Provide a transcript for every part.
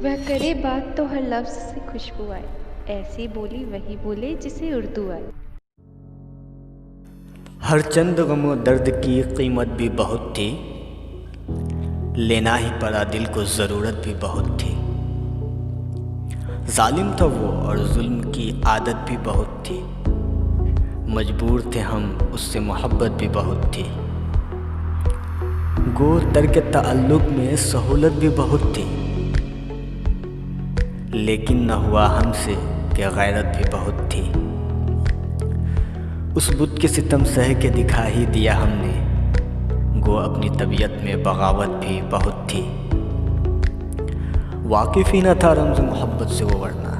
वह करे बात तो हर लफ्ज़ से खुशबू आए, ऐसी बोली वही बोले जिसे उर्दू आए। हर चंद गम दर्द की कीमत भी बहुत थी, लेना ही पड़ा दिल को ज़रूरत भी बहुत थी। जालिम था वो और जुल्म की आदत भी बहुत थी, मजबूर थे हम उससे मोहब्बत भी बहुत थी। गो तर्क ताल्लुक़ में सहूलत भी बहुत थी, लेकिन न हुआ हमसे कि गैरत भी बहुत थी। उस बुत के सितम सह के दिखा ही दिया हमने, गो अपनी तबीयत में बगावत भी बहुत थी। वाकिफ़ ही न था रमज़ मोहब्बत से वो, वरना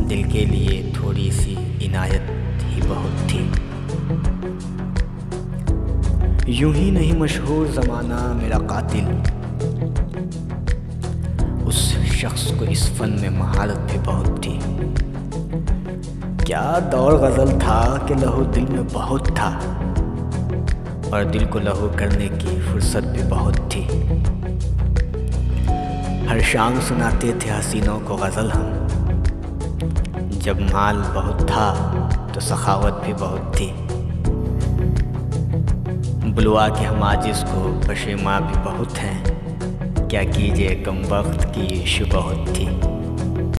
दिल के लिए थोड़ी सी इनायत ही बहुत थी। यूं ही नहीं मशहूर ज़माना मेरा कातिल, उस शख्स को इस फ़न में महारत भी बहुत थी। क्या दौर गज़ल था कि लहू दिल में बहुत था, और दिल को लहू करने की फुर्सत भी बहुत थी। हर शाम सुनाते थे हसीनों को गज़ल हम, जब माल बहुत था तो सखावत भी बहुत थी। बुलवा के हम आजिज़ को पशेमा भी बहुत हैं, क्या कीजिए कम वक्त की इश्क बहुत थी।